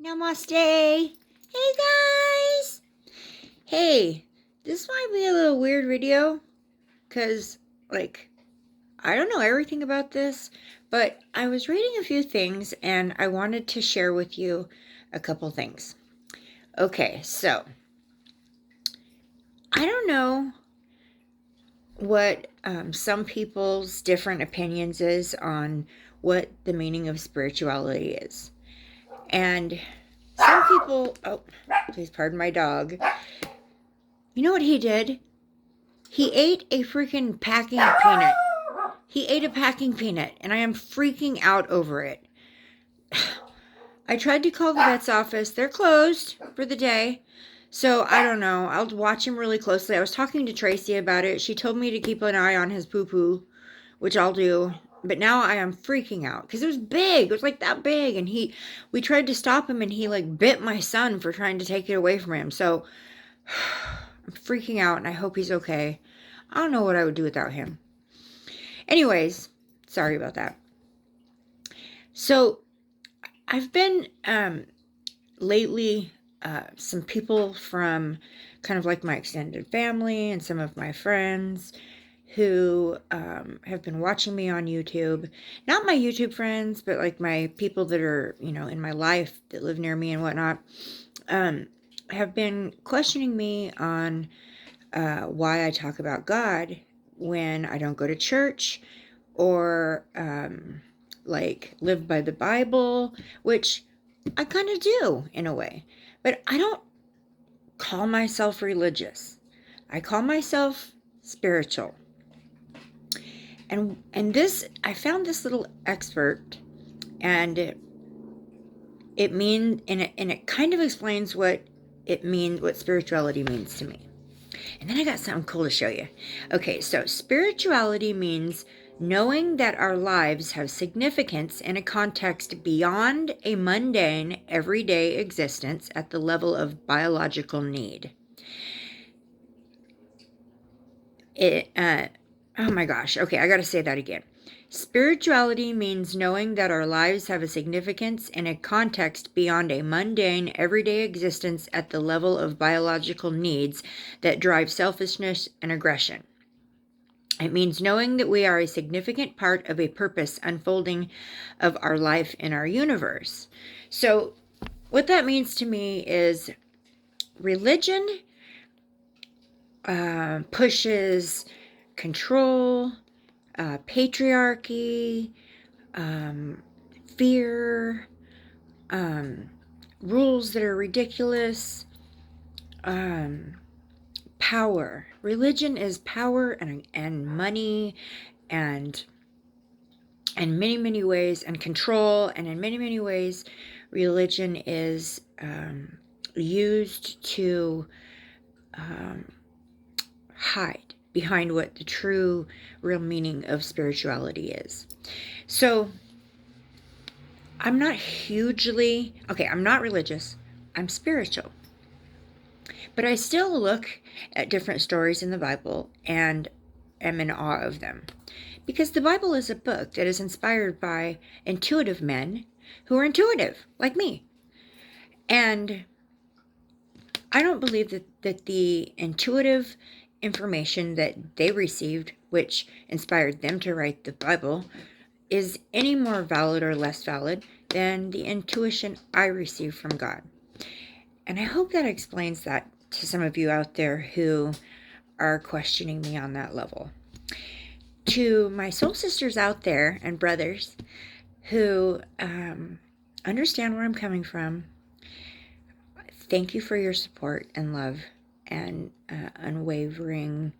Namaste. Hey guys. Hey, this might be a little weird video because, I don't know everything about this, but I was reading a few things and I wanted to share with you a couple things. Okay, so I don't know what some people's different opinions is on what the meaning of spirituality is. And some people, oh, please pardon my dog. You know what he did? He ate a freaking packing peanut. He ate a packing peanut, and I am freaking out over it. I tried to call the vet's office. They're closed for the day. So, I don't know. I'll watch him really closely. I was talking to Tracy about it. She told me to keep an eye on his poo-poo, which I'll do. But now I am freaking out because it was big. It was like that big. And we tried to stop him and he bit my son for trying to take it away from him. So, I'm freaking out and I hope he's okay. I don't know what I would do without him. Anyways, sorry about that. So, I've been lately, some people from kind of like my extended family and some of my friends who have been watching me on YouTube. Not my YouTube friends, but like my people that are, in my life that live near me and whatnot, have been questioning me on why I talk about God when I don't go to church or live by the Bible, which I kind of do in a way. But I don't call myself religious. I call myself spiritual. And this, I found this little expert, and it kind of explains what it means, what spirituality means to me. And then I got something cool to show you. Okay, so spirituality means knowing that our lives have significance in a context beyond a mundane, everyday existence at the level of biological need. Oh my gosh. Okay, I got to say that again. Spirituality means knowing that our lives have a significance in a context beyond a mundane, everyday existence at the level of biological needs that drive selfishness and aggression. It means knowing that we are a significant part of a purpose unfolding of our life in our universe. So, what that means to me is religion pushes control, patriarchy, fear, rules that are ridiculous, power. Religion is power and money and in many, many ways, and control, and in many, many ways, religion is used to hide behind what the true, real meaning of spirituality is. So, I'm not religious, I'm spiritual. But I still look at different stories in the Bible and am in awe of them. Because the Bible is a book that is inspired by intuitive men who are intuitive, like me. And I don't believe that the intuitive information that they received, which inspired them to write the Bible, is any more valid or less valid than the intuition I received from God. And I hope that explains that to some of you out there who are questioning me on that level. To my soul sisters out there and brothers who understand where I'm coming from, thank you for your support and love and unwavering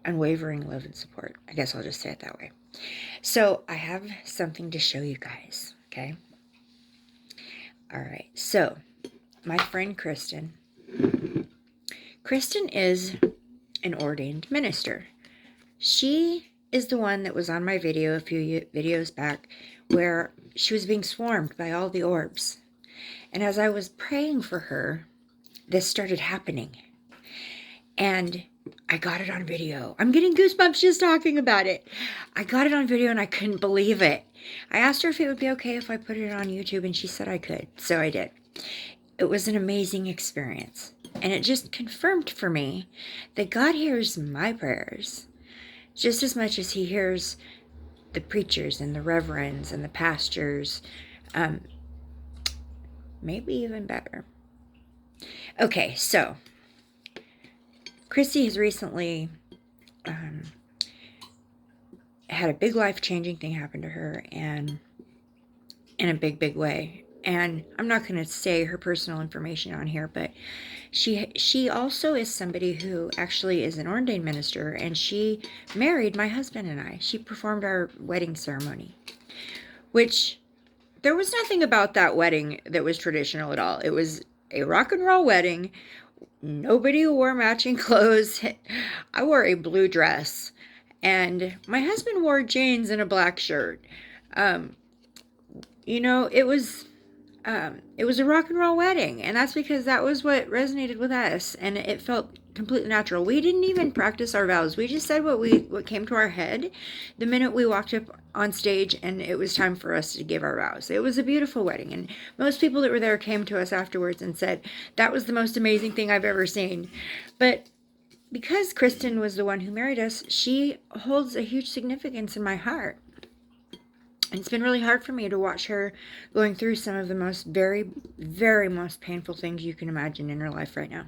love and support. I guess I'll just say it that way. So I have something to show you guys, okay? All right, so my friend Kristen is an ordained minister. She is the one that was on my video a few videos back where she was being swarmed by all the orbs. And as I was praying for her, this started happening. And I got it on video. I'm getting goosebumps just talking about it. I got it on video and I couldn't believe it. I asked her if it would be okay if I put it on YouTube, and she said I could. So I did. It was an amazing experience. And it just confirmed for me that God hears my prayers just as much as he hears the preachers and the reverends and the pastors. Maybe even better. Okay, so Chrissy has recently had a big life-changing thing happen to her, and in a big way. And I'm not going to say her personal information on here, but she also is somebody who actually is an ordained minister, and she married my husband and I. She performed our wedding ceremony, which there was nothing about that wedding that was traditional at all. It was a rock and roll wedding. Nobody wore matching clothes. I wore a blue dress, and my husband wore jeans and a black shirt. You know, it was a rock and roll wedding, and that's because that was what resonated with us, and it felt completely natural. We didn't even practice our vows. We just said what came to our head the minute we walked up on stage, and it was time for us to give our vows. It was a beautiful wedding, and most people that were there came to us afterwards and said, that was the most amazing thing I've ever seen. But because Kristen was the one who married us, she holds a huge significance in my heart. And it's been really hard for me to watch her going through some of the most very most painful things you can imagine in her life right now.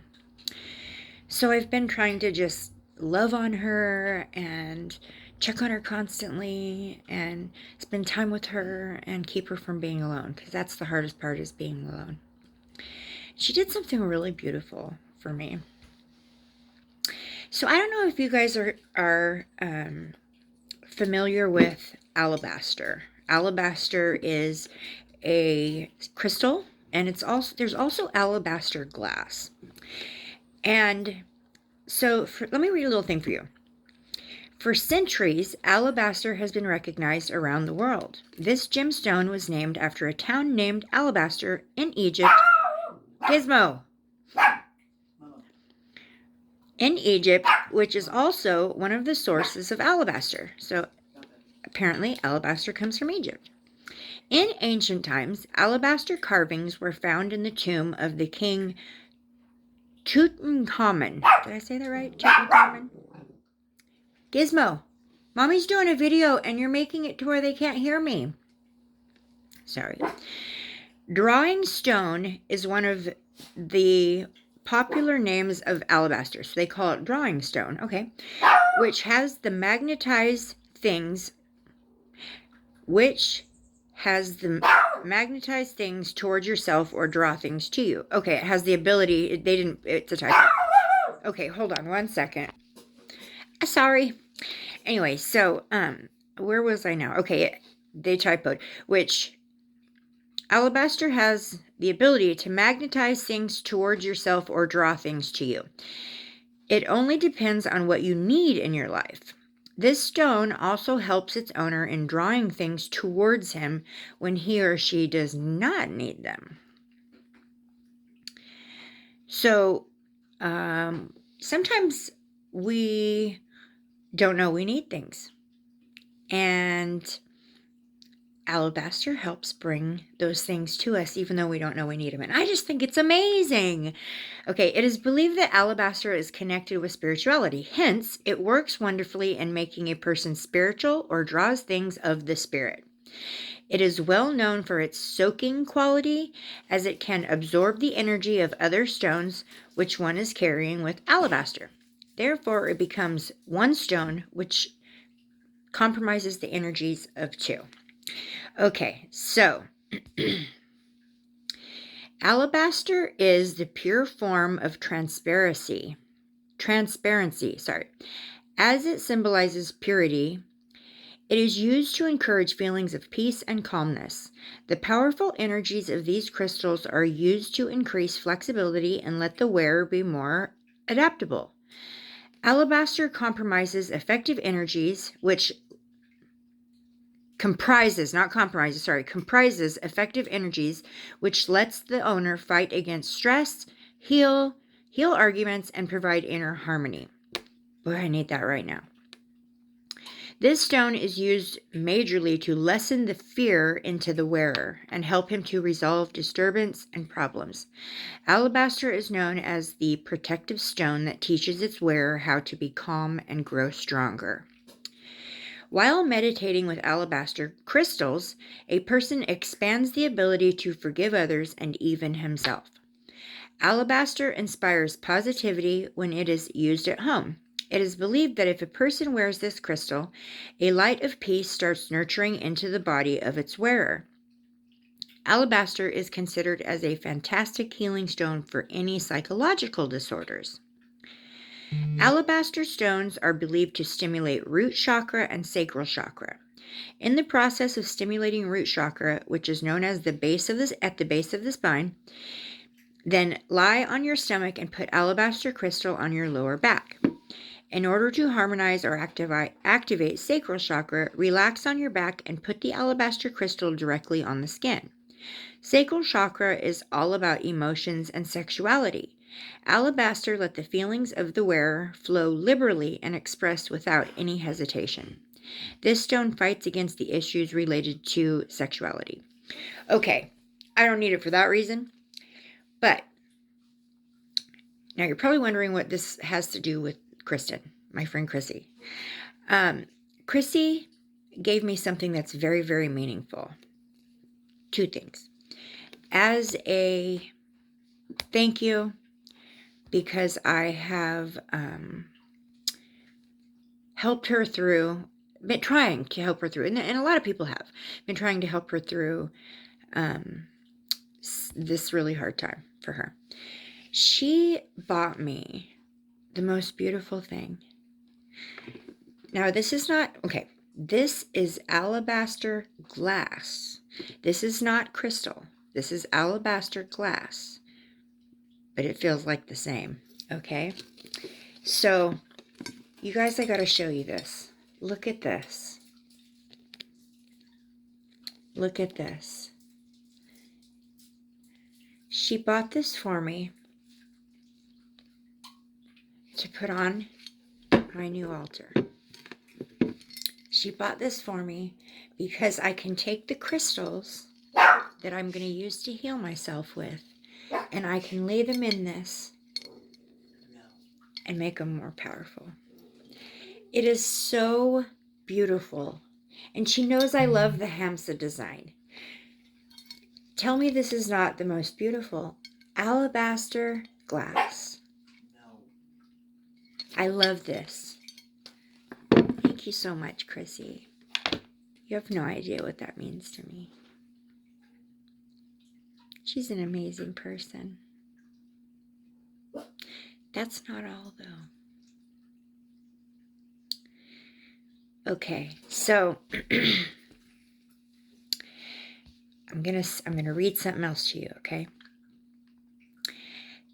So I've been trying to just love on her and check on her constantly and spend time with her and keep her from being alone, because that's the hardest part, is being alone. She did something really beautiful for me. So I don't know if you guys are familiar with Alabaster. Alabaster is a crystal, and there's also alabaster glass. And so let me read a little thing for you. For centuries, alabaster has been recognized around the world. This gemstone was named after a town named Alabaster in Egypt. Gizmo. In Egypt, which is also one of the sources of alabaster. So apparently, alabaster comes from Egypt. In ancient times, alabaster carvings were found in the tomb of the king Tutankhamun. Did I say that right? Tutankhamun? Gizmo, Mommy's doing a video and you're making it to where they can't hear me. Sorry. Drawing stone is one of the popular names of alabaster. So they call it drawing stone, okay? Which has the magnetized things towards yourself or draw things to you. Okay, it has the ability, it's a typo. Okay, hold on 1 second. Sorry. Anyway, so, where was I now? Okay, they typoed, which alabaster has the ability to magnetize things towards yourself or draw things to you. It only depends on what you need in your life. This stone also helps its owner in drawing things towards him when he or she does not need them. So, sometimes we don't know we need things. And alabaster helps bring those things to us, even though we don't know we need them. And I just think it's amazing. Okay, it is believed that alabaster is connected with spirituality. Hence, it works wonderfully in making a person spiritual or draws things of the spirit. It is well known for its soaking quality, as it can absorb the energy of other stones which one is carrying with alabaster. Therefore, it becomes one stone which compromises the energies of two. Okay, so alabaster is the pure form of transparency, As it symbolizes purity, it is used to encourage feelings of peace and calmness. The powerful energies of these crystals are used to increase flexibility and let the wearer be more adaptable. Alabaster comprises effective energies which lets the owner fight against stress, heal arguments, and provide inner harmony. Boy, I need that right now. This stone is used majorly to lessen the fear into the wearer and help him to resolve disturbance and problems. Alabaster is known as the protective stone that teaches its wearer how to be calm and grow stronger. While meditating with alabaster crystals, a person expands the ability to forgive others and even himself. Alabaster inspires positivity when it is used at home. It is believed that if a person wears this crystal, a light of peace starts nurturing into the body of its wearer. Alabaster is considered as a fantastic healing stone for any psychological disorders. Alabaster stones are believed to stimulate root chakra and sacral chakra. In the process of stimulating root chakra, which is known as at the base of the spine, then lie on your stomach and put alabaster crystal on your lower back. In order to harmonize or activate sacral chakra, relax on your back and put the alabaster crystal directly on the skin. Sacral chakra is all about emotions and sexuality. Alabaster let the feelings of the wearer flow liberally and express without any hesitation. This stone fights against the issues related to sexuality. Okay, I don't need it for that reason, but now you're probably wondering what this has to do with Kristen, my friend Chrissy. Chrissy gave me something that's very, very meaningful. Two things. As a thank you, because I have helped her through, been trying to help her through, and a lot of people have been trying to help her through this really hard time for her. She bought me the most beautiful thing. Now, this is not, okay, this is alabaster glass. This is not crystal. This is alabaster glass. But it feels like the same, okay? So, you guys, I gotta show you this. Look at this. Look at this. She bought this for me to put on my new altar. She bought this for me because I can take the crystals that I'm going to use to heal myself with, and I can lay them in this and make them more powerful. It is so beautiful. And she knows I love the Hamsa design. Tell me this is not the most beautiful alabaster glass. I love this. Thank you so much, Chrissy. You have no idea what that means to me. She's an amazing person. That's not all, though. Okay, so I'm gonna read something else to you, okay?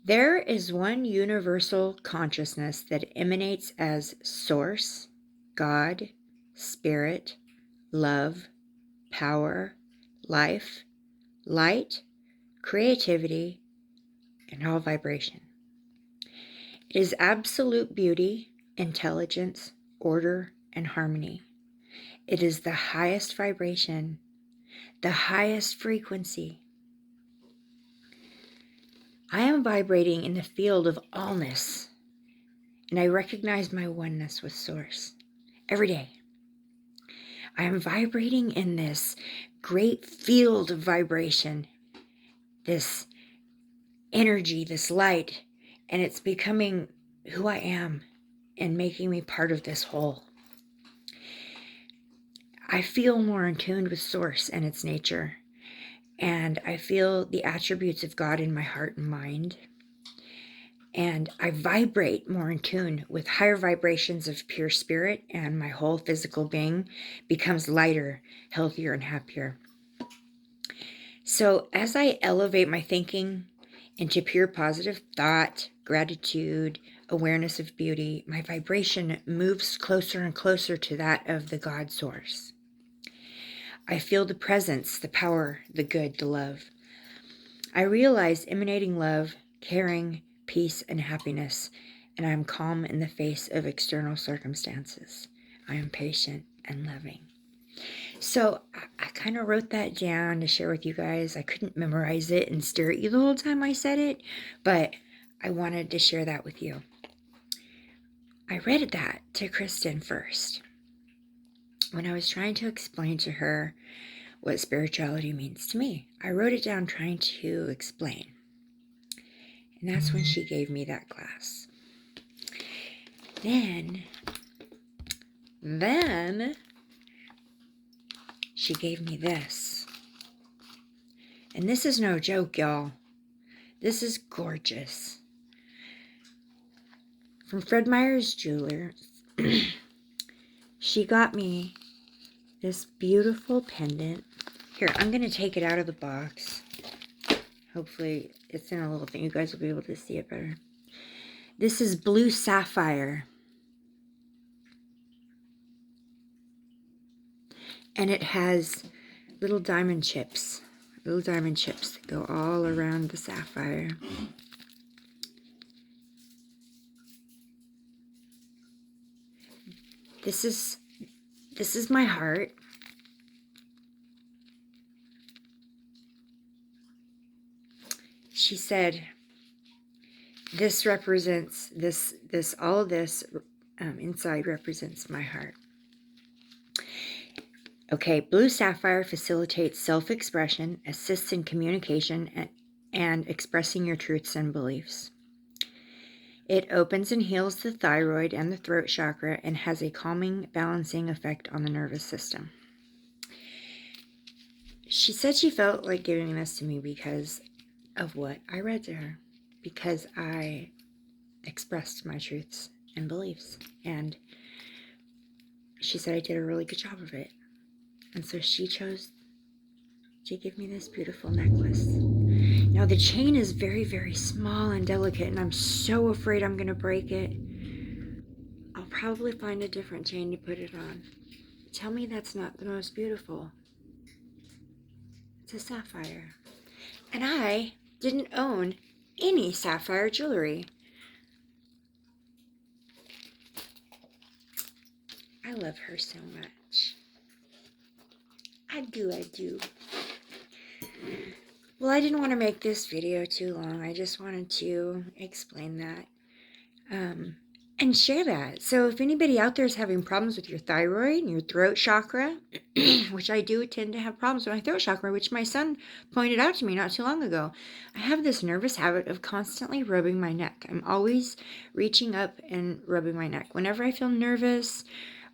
There is one universal consciousness that emanates as source, God, spirit, love, power, life, light, creativity, and all vibration. It is absolute beauty, intelligence, order, and harmony. It is the highest vibration, the highest frequency. I am vibrating in the field of allness, and I recognize my oneness with Source every day. I am vibrating in this great field of vibration, this energy, this light, and it's becoming who I am and making me part of this whole. I feel more in tune with Source and its nature, and I feel the attributes of God in my heart and mind. And I vibrate more in tune with higher vibrations of pure spirit, and my whole physical being becomes lighter, healthier, and happier. So as I elevate my thinking into pure positive thought, gratitude, awareness of beauty, my vibration moves closer and closer to that of the God Source. I feel the presence, the power, the good, the love. I realize emanating love, caring, peace, and happiness and I am calm in the face of external circumstances. I am patient and loving. So I kind of wrote that down to share with you guys. I couldn't memorize it and stare at you the whole time I said it, but I wanted to share that with you. I read that to Kristen first when I was trying to explain to her what spirituality means to me. I wrote it down trying to explain. And that's when she gave me that glass. Then she gave me this. And this is no joke, y'all. This is gorgeous. From Fred Meyer's Jewelers, she got me this beautiful pendant. Here, I'm going to take it out of the box. Hopefully, it's in a little thing. You guys will be able to see it better. This is blue sapphire. And it has little diamond chips. Little diamond chips that go all around the sapphire. This is my heart. She said, this represents, all of this inside represents my heart. Okay, blue sapphire facilitates self-expression, assists in communication, and expressing your truths and beliefs. It opens and heals the thyroid and the throat chakra and has a calming, balancing effect on the nervous system. She said she felt like giving this to me because of what I read to her, because I expressed my truths and beliefs, and she said I did a really good job of it. And so she chose to give me this beautiful necklace. Now the chain is very, very small and delicate, and I'm so afraid I'm going to break it. I'll probably find a different chain to put it on. Tell me that's not the most beautiful. It's a sapphire. And I didn't own any sapphire jewelry. I love her so much. I do. Well, I didn't want to make this video too long. I just wanted to explain that and share that. So if anybody out there is having problems with your thyroid and your throat chakra, which I do tend to have problems with my throat chakra, which my son pointed out to me not too long ago. I have this nervous habit of constantly rubbing my neck. I'm always reaching up and rubbing my neck. Whenever I feel nervous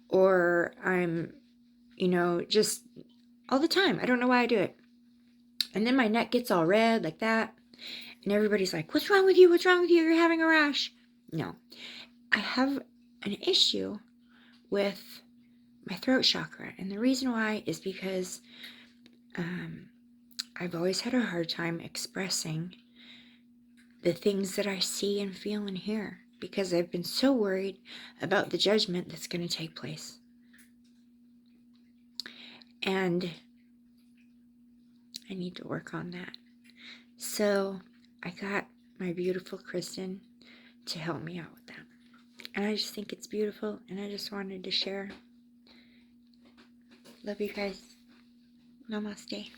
or I'm, just all the time. I don't know why I do it. And then my neck gets all red like that. And everybody's like, what's wrong with you? What's wrong with you? You're having a rash. No. I have an issue with my throat chakra. And the reason why is because I've always had a hard time expressing the things that I see and feel and hear. Because I've been so worried about the judgment that's going to take place. And I need to work on that. So I got my beautiful Kristen to help me out with that. And I just think it's beautiful, and I just wanted to share. Love you guys. Namaste.